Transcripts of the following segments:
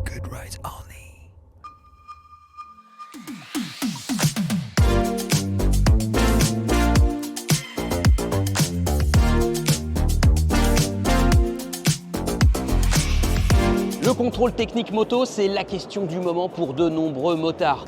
Good rides only. Le contrôle technique moto, c'est la question du moment pour de nombreux motards.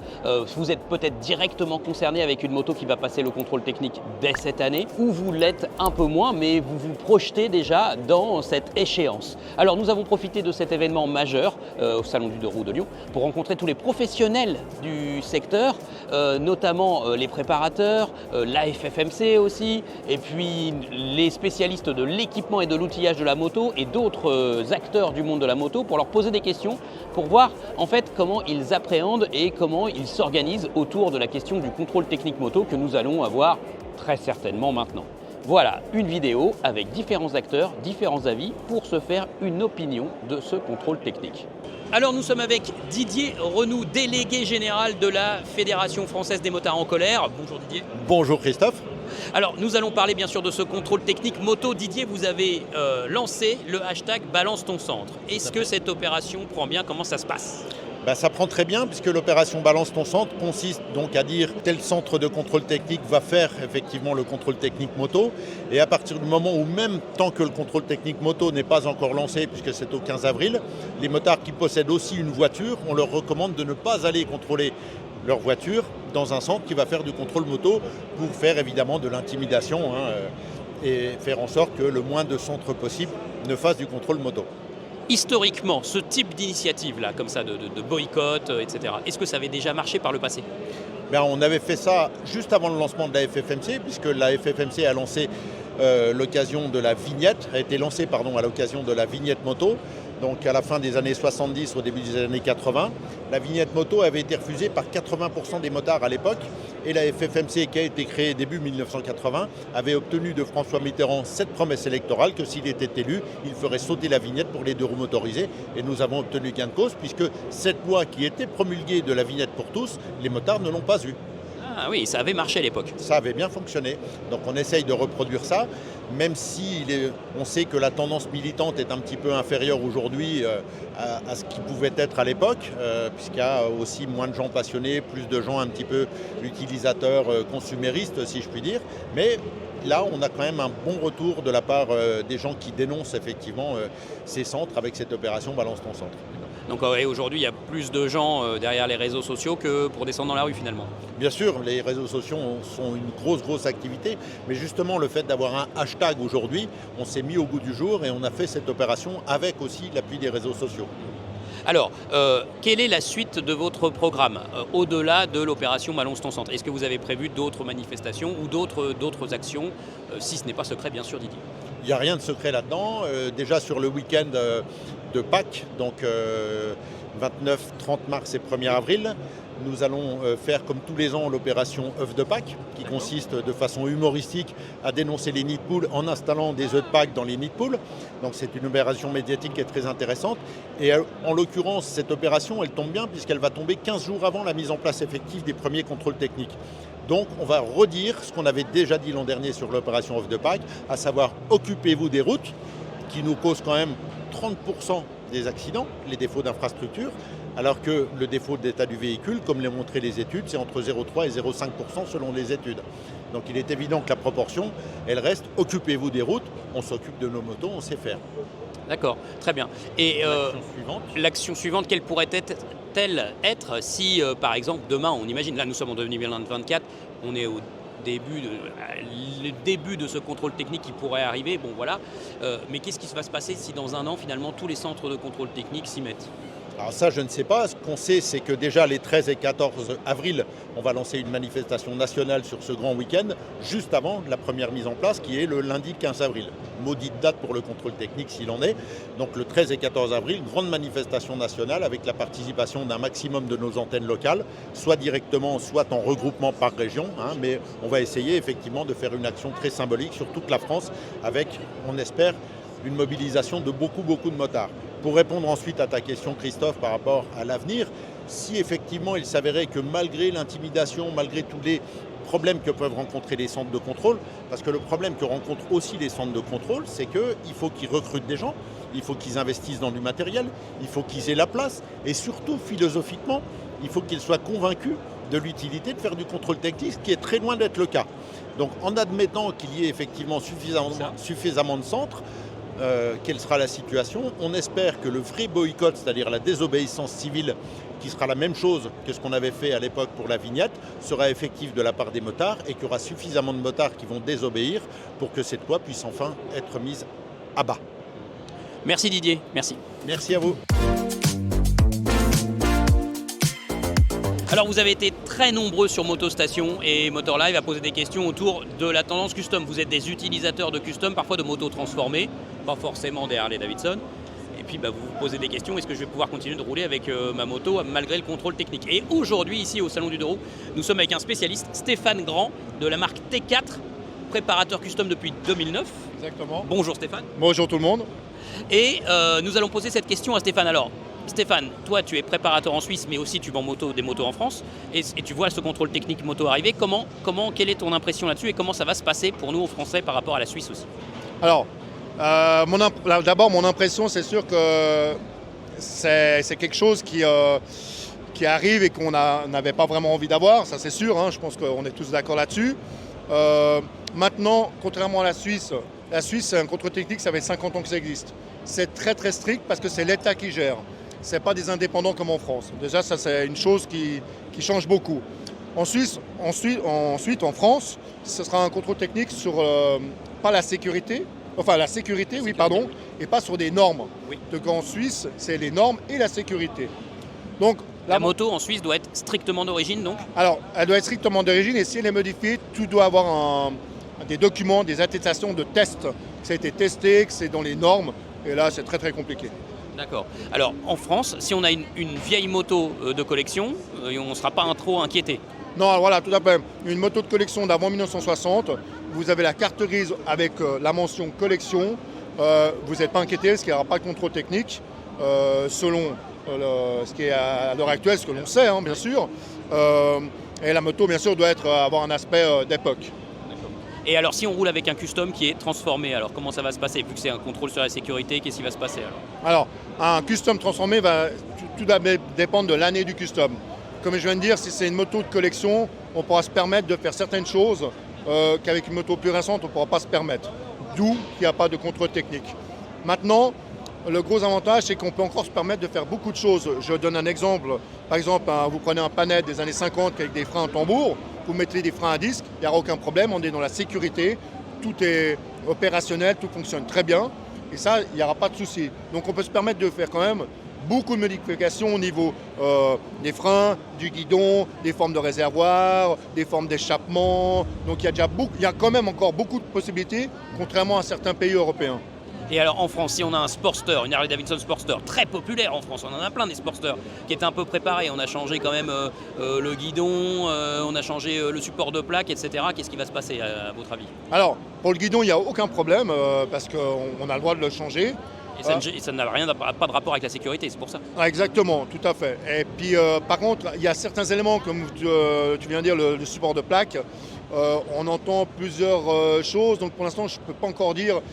Vous êtes peut-être directement concerné avec une moto qui va passer le contrôle technique dès cette année, ou vous l'êtes un peu moins, mais vous vous projetez déjà dans cette échéance. Alors nous avons profité de cet événement majeur au Salon du Deux Roues de Lyon pour rencontrer tous les professionnels du secteur, notamment les préparateurs, la FFMC aussi, et puis les spécialistes de l'équipement et de l'outillage de la moto et d'autres acteurs du monde de la moto pour leur poser des questions, pour voir en fait comment ils appréhendent et comment ils s'organisent autour de la question du contrôle technique moto que nous allons avoir très certainement maintenant. Voilà une vidéo avec différents acteurs, différents avis pour se faire une opinion de ce contrôle technique. Alors nous sommes avec Didier Renoux, délégué général de la Fédération française des motards en colère. Bonjour Didier. Bonjour Christophe. Alors nous allons parler bien sûr de ce contrôle technique moto. Didier, vous avez lancé le hashtag Balance ton centre. Est-ce que cette opération prend bien? Comment ça se passe? Ça prend très bien puisque l'opération Balance ton centre consiste donc à dire tel centre de contrôle technique va faire effectivement le contrôle technique moto, et à partir du moment où, même tant que le contrôle technique moto n'est pas encore lancé puisque c'est au 15 avril, les motards qui possèdent aussi une voiture, on leur recommande de ne pas aller contrôler leur voiture dans un centre qui va faire du contrôle moto pour faire évidemment de l'intimidation et faire en sorte que le moins de centres possible ne fassent du contrôle moto. Historiquement, ce type d'initiative-là, comme ça, de boycott, etc., est-ce que ça avait déjà marché par le passé? On avait fait ça juste avant le lancement de la FFMC, puisque la FFMC a lancé l'occasion de la vignette, a été lancée à l'occasion de la vignette moto, donc à la fin des années 70, au début des années 80. La vignette moto avait été refusée par 80% des motards à l'époque, et la FFMC, qui a été créée début 1980, avait obtenu de François Mitterrand cette promesse électorale que s'il était élu, il ferait sauter la vignette pour les deux roues motorisées, et nous avons obtenu gain de cause, puisque cette loi qui était promulguée de la vignette pour tous, les motards ne l'ont pas eue. Ah oui, ça avait marché à l'époque. Ça avait bien fonctionné. Donc on essaye de reproduire ça, même si on sait que la tendance militante est un petit peu inférieure aujourd'hui à ce qui pouvait être à l'époque, puisqu'il y a aussi moins de gens passionnés, plus de gens un petit peu utilisateurs, consuméristes, si je puis dire. Mais là, on a quand même un bon retour de la part des gens qui dénoncent effectivement ces centres avec cette opération Balance ton centre. Donc aujourd'hui, il y a plus de gens derrière les réseaux sociaux que pour descendre dans la rue finalement. Bien sûr, les réseaux sociaux sont une grosse activité, mais justement le fait d'avoir un hashtag aujourd'hui, on s'est mis au goût du jour et on a fait cette opération avec aussi l'appui des réseaux sociaux. Alors, quelle est la suite de votre programme au-delà de l'opération Balance ton centre? Est-ce que vous avez prévu d'autres manifestations ou d'autres actions, si ce n'est pas secret bien sûr, Didier? Il n'y a rien de secret là-dedans. Déjà sur le week-end de Pâques, donc 29, 30 mars et 1er avril, nous allons faire comme tous les ans l'opération œufs de Pâques, qui consiste de façon humoristique à dénoncer les nids de poules en installant des œufs de Pâques dans les nids de poules. Donc c'est une opération médiatique qui est très intéressante. Et en l'occurrence, cette opération, elle tombe bien puisqu'elle va tomber 15 jours avant la mise en place effective des premiers contrôles techniques. Donc on va redire ce qu'on avait déjà dit l'an dernier sur l'opération œufs de Pâques, à savoir occupez-vous des routes, qui nous causent quand même 30% des accidents, les défauts d'infrastructure, alors que le défaut d'état du véhicule, comme l'ont montré les études, c'est entre 0,3 et 0,5% selon les études. Donc il est évident que la proportion, elle reste occupez-vous des routes, on s'occupe de nos motos, on sait faire. D'accord, très bien. Et l'action suivante, quelle pourrait-elle être si, par exemple, demain, on imagine, là nous sommes en 2024, on est au le début de ce contrôle technique qui pourrait arriver, bon voilà. Mais qu'est-ce qui va se passer si dans un an, finalement, tous les centres de contrôle technique s'y mettent? Alors ça, je ne sais pas. Ce qu'on sait, c'est que déjà les 13 et 14 avril, on va lancer une manifestation nationale sur ce grand week-end, juste avant la première mise en place, qui est le lundi 15 avril. Maudite date pour le contrôle technique s'il en est. Donc le 13 et 14 avril, grande manifestation nationale avec la participation d'un maximum de nos antennes locales, soit directement, soit en regroupement par région. Mais on va essayer effectivement de faire une action très symbolique sur toute la France avec, on espère, une mobilisation de beaucoup de motards. Pour répondre ensuite à ta question, Christophe, par rapport à l'avenir, si effectivement il s'avérait que malgré l'intimidation, malgré tous les problèmes que peuvent rencontrer les centres de contrôle, parce que le problème que rencontrent aussi les centres de contrôle, c'est qu'il faut qu'ils recrutent des gens, il faut qu'ils investissent dans du matériel, il faut qu'ils aient la place, et surtout, philosophiquement, il faut qu'ils soient convaincus de l'utilité de faire du contrôle technique, ce qui est très loin d'être le cas. Donc en admettant qu'il y ait effectivement suffisamment de centres, quelle sera la situation? On espère que le vrai boycott, c'est-à-dire la désobéissance civile, qui sera la même chose que ce qu'on avait fait à l'époque pour la vignette, sera effectif de la part des motards et qu'il y aura suffisamment de motards qui vont désobéir pour que cette loi puisse enfin être mise à bas. Merci Didier, merci. Merci à vous. Alors vous avez été très nombreux sur MotoStation et Motor Live à poser des questions autour de la tendance custom. Vous êtes des utilisateurs de custom, parfois de motos transformées, pas forcément des Harley-Davidson. Et puis vous vous posez des questions, est-ce que je vais pouvoir continuer de rouler avec ma moto malgré le contrôle technique? Et aujourd'hui ici au Salon du Deux Roues, nous sommes avec un spécialiste, Stéphane Grand de la marque T4, préparateur custom depuis 2009. Exactement. Bonjour Stéphane. Bonjour tout le monde. Et nous allons poser cette question à Stéphane. Alors Stéphane, toi tu es préparateur en Suisse mais aussi tu vends des motos en France et tu vois ce contrôle technique moto arriver. Quelle est ton impression là-dessus et comment ça va se passer pour nous aux Français par rapport à la Suisse aussi? Alors, d'abord mon impression, c'est sûr que c'est quelque chose qui arrive et qu'on n'avait pas vraiment envie d'avoir, ça c'est sûr, hein, je pense qu'on est tous d'accord là-dessus. Maintenant, contrairement à la Suisse, c'est un contrôle technique, ça fait 50 ans que ça existe. C'est très très strict parce que c'est l'État qui gère. Ce n'est pas des indépendants comme en France. Déjà, ça c'est une chose qui change beaucoup. Ensuite, en France, ce sera un contrôle technique sur pas la sécurité, enfin la sécurité, oui, pardon, et pas sur des normes. Oui. Donc en Suisse, c'est les normes et la sécurité. Donc la moto en Suisse doit être strictement d'origine donc? Alors, elle doit être strictement d'origine et si elle est modifiée, tout doit avoir des documents, des attestations de tests, que ça a été testé, que c'est dans les normes. Et là, c'est très très compliqué. D'accord. Alors en France, si on a une vieille moto de collection, on ne sera pas trop inquiété. Non, voilà, tout à fait. Une moto de collection d'avant 1960, vous avez la carte grise avec la mention collection. Vous n'êtes pas inquiété parce qu'il n'y aura pas de contrôle technique selon ce qui est à l'heure actuelle, ce que l'on sait, hein, bien sûr. Et la moto, bien sûr, doit avoir un aspect d'époque. Et alors si on roule avec un custom qui est transformé, alors comment ça va se passer? Vu que c'est un contrôle sur la sécurité, qu'est-ce qui va se passer alors, un custom transformé va tout dépendre de l'année du custom. Comme je viens de dire, si c'est une moto de collection, on pourra se permettre de faire certaines choses qu'avec une moto plus récente, on ne pourra pas se permettre. D'où qu'il n'y a pas de contrôle technique. Maintenant, le gros avantage, c'est qu'on peut encore se permettre de faire beaucoup de choses. Je donne un exemple. Par exemple, vous prenez un Panel des années 50 avec des freins à tambour, vous mettez des freins à disque, il n'y aura aucun problème, on est dans la sécurité, tout est opérationnel, tout fonctionne très bien. Et ça, il n'y aura pas de souci. Donc on peut se permettre de faire quand même beaucoup de modifications au niveau des freins, du guidon, des formes de réservoir, des formes d'échappement. Donc il y a quand même encore beaucoup de possibilités, contrairement à certains pays européens. Et alors en France, si on a un Sportster, une Harley-Davidson Sportster, très populaire en France, on en a plein des Sportsters, qui étaient un peu préparés, on a changé quand même le guidon, on a changé le support de plaque, etc. Qu'est-ce qui va se passer à votre avis? Alors, pour le guidon, il n'y a aucun problème, parce qu'on a le droit de le changer. Et ça n'a pas de rapport avec la sécurité, c'est pour ça. Exactement, tout à fait. Et puis par contre, il y a certains éléments, comme tu viens de dire, le support de plaque. On entend plusieurs choses, donc pour l'instant, je ne peux pas encore dire.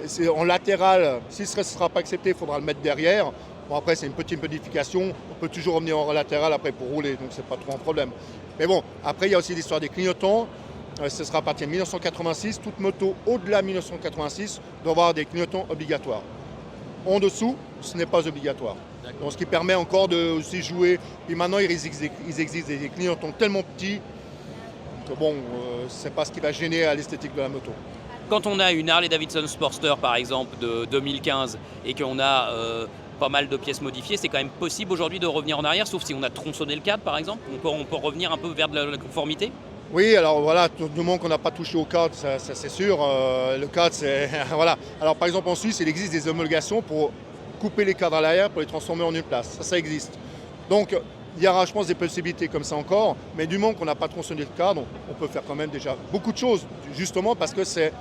C'est en latéral, si ce ne sera pas accepté, il faudra le mettre derrière. Bon, après, c'est une petite modification. On peut toujours revenir en latéral après pour rouler, donc c'est pas trop un problème. Mais bon, après, il y a aussi l'histoire des clignotants. Ce sera à partir de 1986. Toute moto au-delà de 1986 doit avoir des clignotants obligatoires. En dessous, ce n'est pas obligatoire. Donc, ce qui permet encore de aussi jouer. Puis maintenant, il existe des clignotants tellement petits que bon, c'est pas ce qui va gêner à l'esthétique de la moto. Quand on a une Harley-Davidson Sportster par exemple de 2015 et qu'on a pas mal de pièces modifiées, c'est quand même possible aujourd'hui de revenir en arrière, sauf si on a tronçonné le cadre par exemple, on peut revenir un peu vers de la conformité? Oui, alors voilà, tout le monde qu'on n'a pas touché au cadre, ça c'est sûr. Le cadre, c'est voilà. Alors par exemple en Suisse, il existe des homologations pour couper les cadres à l'arrière pour les transformer en une place. Ça existe. Donc il y aura, je pense, des possibilités comme ça encore, mais du moment qu'on n'a pas tronçonné le cadre, on peut faire quand même déjà beaucoup de choses, justement parce que c'est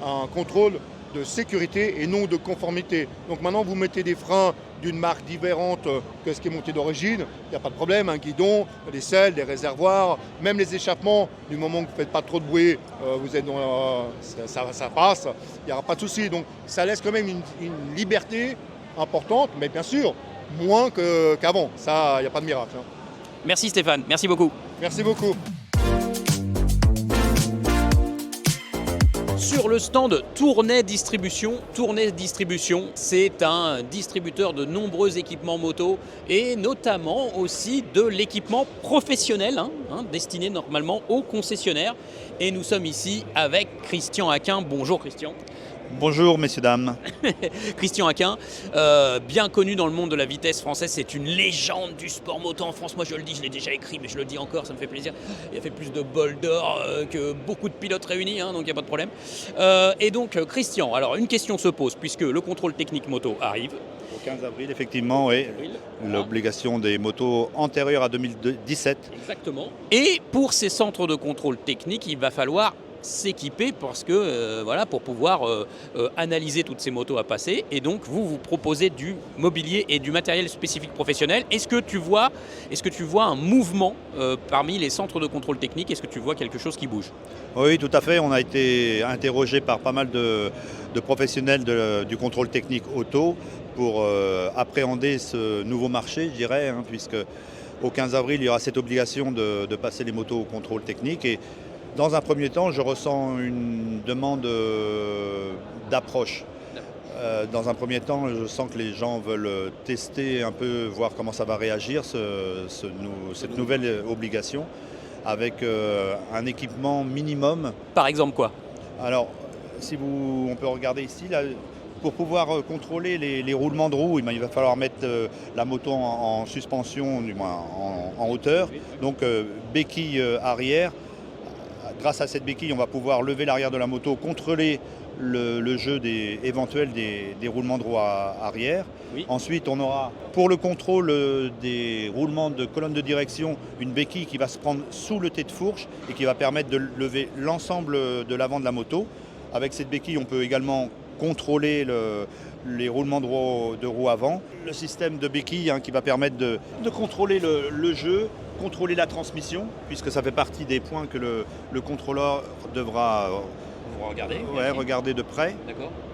un contrôle de sécurité et non de conformité. Donc maintenant, vous mettez des freins d'une marque différente que ce qui est monté d'origine, il n'y a pas de problème, un guidon, des selles, des réservoirs, même les échappements, du moment que vous ne faites pas trop de bruit, vous êtes ça passe, il n'y aura pas de souci. Donc ça laisse quand même une liberté importante, mais bien sûr, moins qu'avant. Ça, il n'y a pas de miracle. Hein. Merci Stéphane, merci beaucoup. Merci beaucoup. Sur le stand Tournai Distribution, c'est un distributeur de nombreux équipements moto et notamment aussi de l'équipement professionnel, destiné normalement aux concessionnaires. Et nous sommes ici avec Christian Aquin. Bonjour Christian. Bonjour messieurs, dames. Christian Aquin, bien connu dans le monde de la vitesse française, c'est une légende du sport moto en France. Moi je le dis, je l'ai déjà écrit, mais je le dis encore, ça me fait plaisir. Il a fait plus de bol d'or que beaucoup de pilotes réunis, donc il n'y a pas de problème. Et donc Christian, alors une question se pose, puisque le contrôle technique moto arrive. Au 15 avril, effectivement, oui. L'obligation des motos antérieures à 2017. Exactement. Et pour ces centres de contrôle technique, il va falloir s'équiper parce que pour pouvoir analyser toutes ces motos à passer, et donc vous proposez du mobilier et du matériel spécifique professionnel. Est-ce que tu vois un mouvement parmi les centres de contrôle technique? Est-ce que tu vois quelque chose qui bouge? Oui, tout à fait. On a été interrogé par pas mal de professionnels du contrôle technique auto pour appréhender ce nouveau marché, je dirais, puisque au 15 avril, il y aura cette obligation de passer les motos au contrôle technique. Et dans un premier temps, je ressens une demande d'approche. Dans un premier temps, je sens que les gens veulent tester un peu, voir comment ça va réagir, cette nouvelle obligation, avec un équipement minimum. Par exemple quoi? Alors, on peut regarder ici, là, pour pouvoir contrôler les roulements de roues, il va falloir mettre la moto en suspension, du moins en hauteur. Donc béquille arrière. Grâce à cette béquille, on va pouvoir lever l'arrière de la moto, contrôler le jeu éventuel des roulements de roues arrière. Oui. Ensuite, on aura, pour le contrôle des roulements de colonne de direction, une béquille qui va se prendre sous le thé de fourche et qui va permettre de lever l'ensemble de l'avant de la moto. Avec cette béquille, on peut également contrôler les roulements de roues avant. Le système de béquille qui va permettre de contrôler le jeu, contrôler la transmission, puisque ça fait partie des points que le contrôleur devra regarder de près.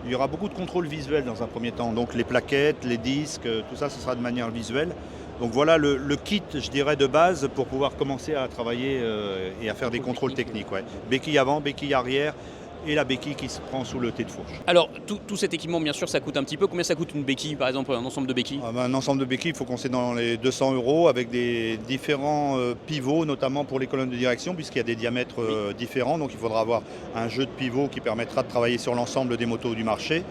Il y aura beaucoup de contrôle visuel dans un premier temps, donc les plaquettes, les disques, tout ça, ce sera de manière visuelle. Donc voilà le kit, je dirais, de base pour pouvoir commencer à travailler et à faire des contrôles techniques. Ouais. Béquille avant, béquille arrière, et la béquille qui se prend sous le thé de fourche. Alors, tout cet équipement, bien sûr, ça coûte un petit peu. Combien ça coûte une béquille, par exemple, un ensemble de béquilles? Un ensemble de béquilles, il faut qu'on soit dans les 200 € avec des différents pivots, notamment pour les colonnes de direction, puisqu'il y a des diamètres différents. Donc, il faudra avoir un jeu de pivots qui permettra de travailler sur l'ensemble des motos du marché.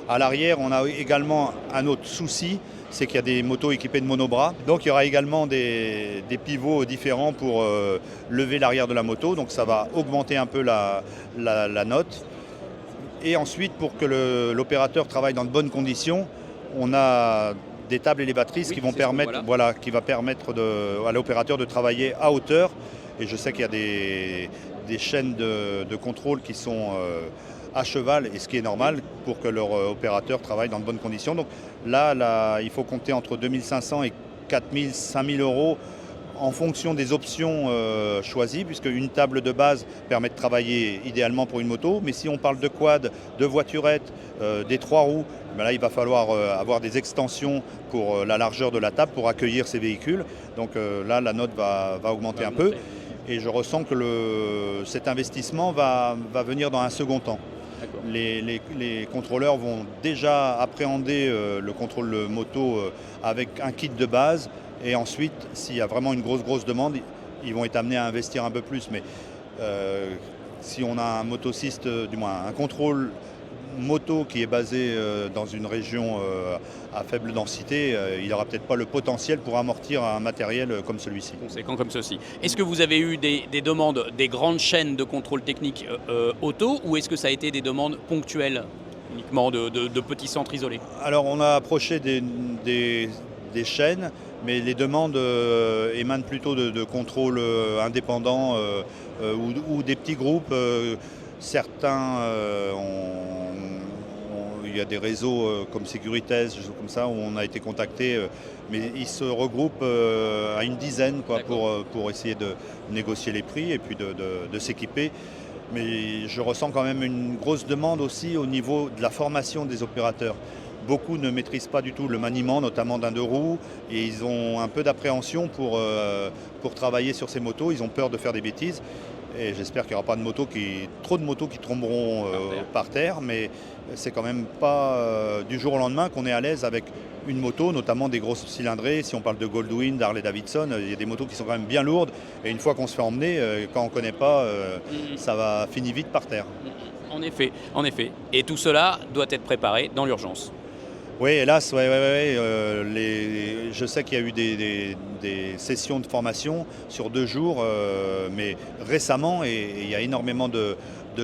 À l'arrière, on a également un autre souci, c'est qu'il y a des motos équipées de monobras. Donc il y aura également des pivots différents pour lever l'arrière de la moto. Donc ça va augmenter un peu la note. Et ensuite, pour que l'opérateur travaille dans de bonnes conditions, on a des tables élévatrices qui vont permettre, qui va permettre à l'opérateur de travailler à hauteur. Et je sais qu'il y a des chaînes de contrôle qui sont à cheval, et ce qui est normal pour que leur opérateur travaille dans de bonnes conditions. Donc là, il faut compter entre 2500 et 4000, 5000 € en fonction des options choisies, puisque une table de base permet de travailler idéalement pour une moto. Mais si on parle de quad, de voiturette, des 3 roues, là il va falloir avoir des extensions pour la largeur de la table pour accueillir ces véhicules. Donc là, la note va augmenter un peu. Et je ressens que cet investissement va venir dans un second temps. Les contrôleurs vont déjà appréhender le contrôle moto avec un kit de base, et ensuite, s'il y a vraiment une grosse demande, ils vont être amenés à investir un peu plus. Mais si on a un motociste, du moins un contrôle moto qui est basé dans une région à faible densité, il n'aura peut-être pas le potentiel pour amortir un matériel comme celui-ci. Conséquent comme ceci. Est-ce que vous avez eu des demandes des grandes chaînes de contrôle technique auto, ou est-ce que ça a été des demandes ponctuelles, uniquement de petits centres isolés? Alors on a approché des chaînes, mais les demandes émanent plutôt de contrôles indépendants ou des petits groupes. Certains il y a des réseaux comme Securitas, des choses comme ça, où on a été contacté, mais ils se regroupent à une dizaine quoi, pour essayer de négocier les prix et puis de s'équiper. Mais je ressens quand même une grosse demande aussi au niveau de la formation des opérateurs. Beaucoup ne maîtrisent pas du tout le maniement, notamment d'un deux roues, et ils ont un peu d'appréhension pour travailler sur ces motos. Ils ont peur de faire des bêtises. Et j'espère qu'il n'y aura pas trop de motos qui tomberont par terre, mais c'est quand même pas du jour au lendemain qu'on est à l'aise avec une moto, notamment des grosses cylindrées. Si on parle de Goldwyn, d'Harley Davidson, il y a des motos qui sont quand même bien lourdes. Et une fois qu'on se fait emmener, quand on ne connaît pas, ça va finir vite par terre. En effet, en effet. Et tout cela doit être préparé dans l'urgence. Oui, hélas, je sais qu'il y a eu des sessions de formation sur 2 jours, mais récemment, et il y a énormément de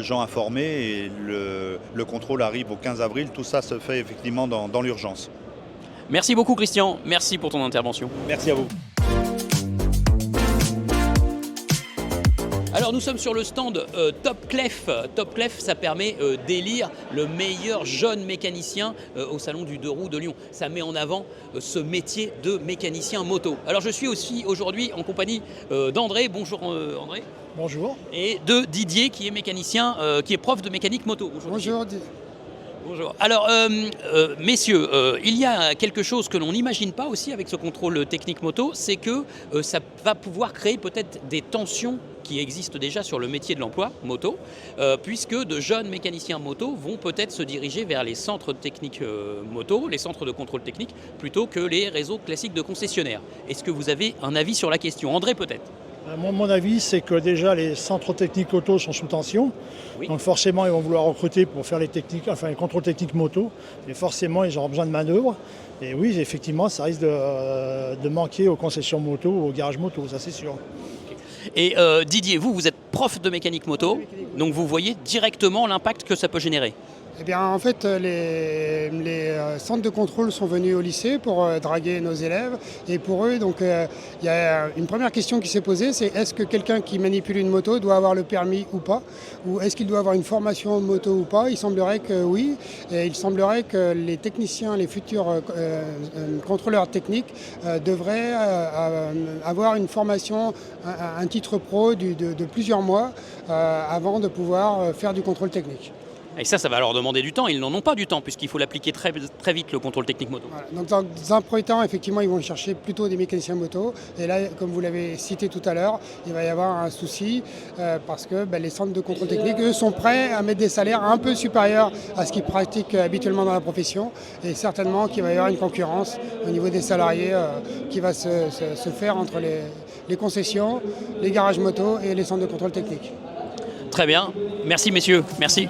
gens informés, et le contrôle arrive au 15 avril. Tout ça se fait effectivement dans l'urgence. Merci beaucoup Christian, merci pour ton intervention. Merci à vous. Alors nous sommes sur le stand Top Clef. Top Clef, ça permet d'élire le meilleur jeune mécanicien au salon du 2 roues de Lyon. Ça met en avant ce métier de mécanicien moto. Alors je suis aussi aujourd'hui en compagnie d'André. Bonjour André. Bonjour. Et de Didier qui est mécanicien, qui est prof de mécanique moto. Bonjour. Bonjour. Alors, messieurs, il y a quelque chose que l'on n'imagine pas aussi avec ce contrôle technique moto, c'est que ça va pouvoir créer peut-être des tensions qui existent déjà sur le métier de l'emploi moto, puisque de jeunes mécaniciens moto vont peut-être se diriger vers les centres techniques moto, les centres de contrôle technique, plutôt que les réseaux classiques de concessionnaires. Est-ce que vous avez un avis sur la question? André, peut-être? Mon avis, c'est que déjà les centres techniques auto sont sous tension. Oui. Donc forcément, ils vont vouloir recruter pour faire les contrôles techniques moto. Et forcément, ils auront besoin de main-d'œuvre. Et oui, effectivement, ça risque de manquer aux concessions moto ou aux garages moto, ça c'est sûr. Et Didier, vous êtes prof de mécanique moto, donc vous voyez directement l'impact que ça peut générer. Eh bien, en fait, les centres de contrôle sont venus au lycée pour draguer nos élèves. Et pour eux, donc, il y a une première question qui s'est posée, c'est est-ce que quelqu'un qui manipule une moto doit avoir le permis ou pas? Ou est-ce qu'il doit avoir une formation moto ou pas? Il semblerait que oui. Et il semblerait que les techniciens, les futurs contrôleurs techniques devraient avoir une formation, un titre pro de plusieurs mois avant de pouvoir faire du contrôle technique. Et ça va leur demander du temps. Ils n'en ont pas du temps puisqu'il faut l'appliquer très, très vite, le contrôle technique moto. Voilà. Donc dans un premier temps, effectivement, ils vont chercher plutôt des mécaniciens moto. Et là, comme vous l'avez cité tout à l'heure, il va y avoir un souci parce que les centres de contrôle technique, eux, sont prêts à mettre des salaires un peu supérieurs à ce qu'ils pratiquent habituellement dans la profession. Et certainement qu'il va y avoir une concurrence au niveau des salariés qui va se faire entre les concessions, les garages moto et les centres de contrôle technique. Très bien. Merci messieurs. Merci.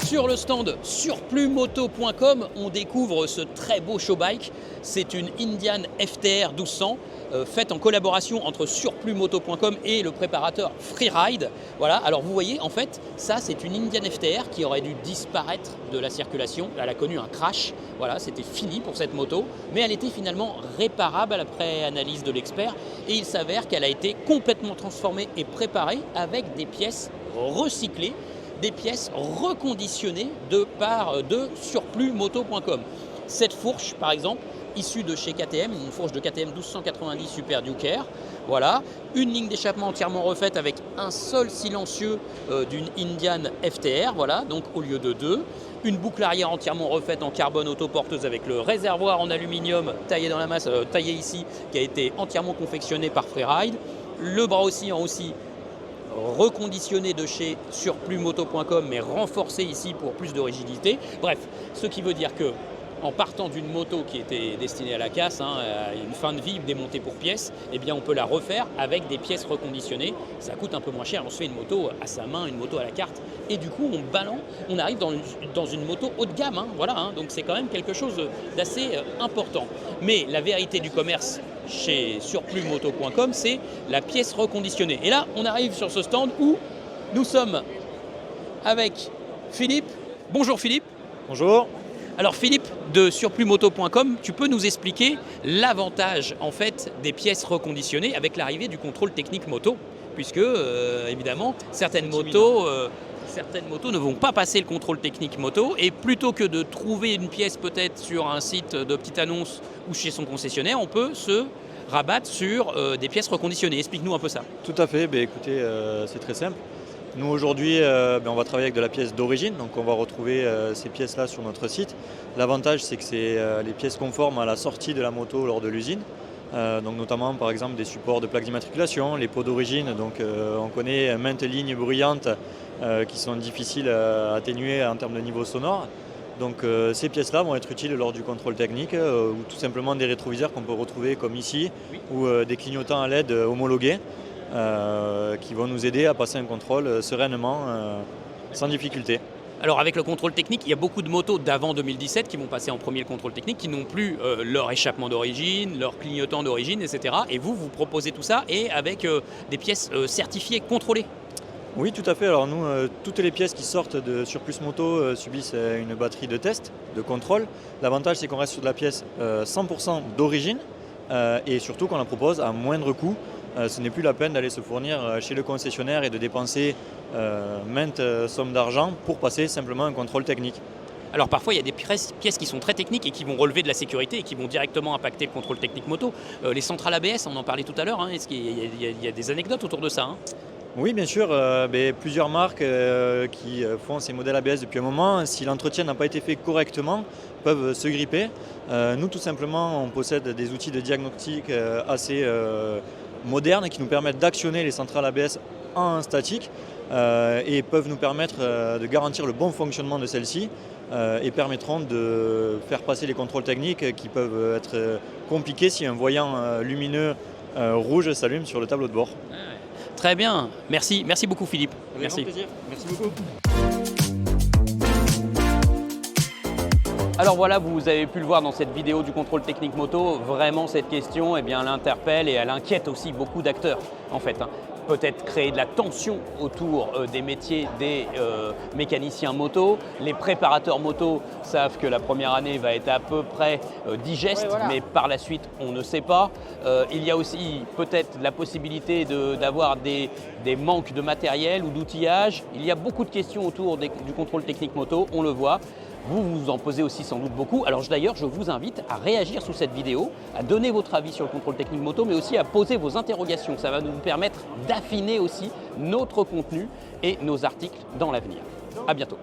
Sur le stand surplusmoto.com, on découvre ce très beau showbike. C'est une Indian FTR 1200 faite en collaboration entre surplusmoto.com et le préparateur Freeride. Voilà, alors vous voyez, en fait, ça c'est une Indian FTR qui aurait dû disparaître de la circulation. Elle a connu un crash, voilà, c'était fini pour cette moto, mais elle était finalement réparable après analyse de l'expert et il s'avère qu'elle a été complètement transformée et préparée avec des pièces recyclées, des pièces reconditionnées de surplusmoto.com. Cette fourche, par exemple, issue de chez KTM, une fourche de KTM 1290 Super Duke Air, voilà, une ligne d'échappement entièrement refaite avec un sol silencieux d'une Indian FTR, voilà, donc au lieu de 2, une boucle arrière entièrement refaite en carbone autoporteuse avec le réservoir en aluminium taillé dans la masse, taillé ici, qui a été entièrement confectionné par Freeride, le bras oscillant aussi reconditionné de chez surplusmoto.com mais renforcé ici pour plus de rigidité. Bref, ce qui veut dire que en partant d'une moto qui était destinée à la casse, à une fin de vie démontée pour pièces, eh bien on peut la refaire avec des pièces reconditionnées. Ça coûte un peu moins cher, on se fait une moto à sa main, une moto à la carte, et du coup on arrive dans une moto haut de gamme, donc c'est quand même quelque chose d'assez important. Mais la vérité du commerce chez surplusmoto.com, c'est la pièce reconditionnée. Et là, on arrive sur ce stand où nous sommes avec Philippe. Bonjour Philippe. Bonjour. Alors Philippe de surplusmoto.com, tu peux nous expliquer l'avantage en fait des pièces reconditionnées avec l'arrivée du contrôle technique moto, puisque évidemment certaines motos certaines motos ne vont pas passer le contrôle technique moto et plutôt que de trouver une pièce peut-être sur un site de petite annonce ou chez son concessionnaire, on peut se rabattre sur des pièces reconditionnées. Explique-nous un peu ça. Tout à fait, écoutez, c'est très simple. Nous aujourd'hui, on va travailler avec de la pièce d'origine, donc on va retrouver ces pièces-là sur notre site. L'avantage, c'est que c'est les pièces conformes à la sortie de la moto lors de l'usine. Donc notamment par exemple des supports de plaques d'immatriculation, les pots d'origine, donc on connaît maintes lignes bruyantes qui sont difficiles à atténuer en termes de niveau sonore. Donc ces pièces-là vont être utiles lors du contrôle technique ou tout simplement des rétroviseurs qu'on peut retrouver comme ici, ou des clignotants à LED homologués qui vont nous aider à passer un contrôle sereinement, sans difficulté. Alors avec le contrôle technique, il y a beaucoup de motos d'avant 2017 qui vont passer en premier le contrôle technique, qui n'ont plus leur échappement d'origine, leur clignotant d'origine, etc. Et vous proposez tout ça et avec des pièces certifiées, contrôlées. Oui, tout à fait. Alors nous, toutes les pièces qui sortent de Surplus Moto subissent une batterie de test, de contrôle. L'avantage, c'est qu'on reste sur de la pièce 100% d'origine et surtout qu'on la propose à moindre coût. Ce n'est plus la peine d'aller se fournir chez le concessionnaire et de dépenser maintes sommes d'argent pour passer simplement un contrôle technique. Alors parfois il y a des pièces qui sont très techniques et qui vont relever de la sécurité et qui vont directement impacter le contrôle technique moto. Les centrales ABS, on en parlait tout à l'heure, est-ce qu'il y a des anecdotes autour de ça Oui, bien sûr, plusieurs marques qui font ces modèles ABS depuis un moment, si l'entretien n'a pas été fait correctement, peuvent se gripper. Nous tout simplement, on possède des outils de diagnostic assez modernes qui nous permettent d'actionner les centrales ABS en statique et peuvent nous permettre de garantir le bon fonctionnement de celles-ci et permettront de faire passer les contrôles techniques qui peuvent être compliqués si un voyant lumineux rouge s'allume sur le tableau de bord. Très bien, merci beaucoup Philippe. Avec grand plaisir. Merci beaucoup. Alors voilà, vous avez pu le voir dans cette vidéo du contrôle technique moto, vraiment cette question elle interpelle et elle inquiète aussi beaucoup d'acteurs en fait. Peut-être créer de la tension autour des métiers des mécaniciens moto. Les préparateurs moto savent que la première année va être à peu près digeste, mais par la suite on ne sait pas. Il y a aussi peut-être la possibilité d'avoir des manques de matériel ou d'outillage. Il y a beaucoup de questions autour du contrôle technique moto, on le voit. Vous en posez aussi sans doute beaucoup. Alors d'ailleurs, je vous invite à réagir sous cette vidéo, à donner votre avis sur le contrôle technique moto, mais aussi à poser vos interrogations. Ça va nous permettre d'affiner aussi notre contenu et nos articles dans l'avenir. À bientôt.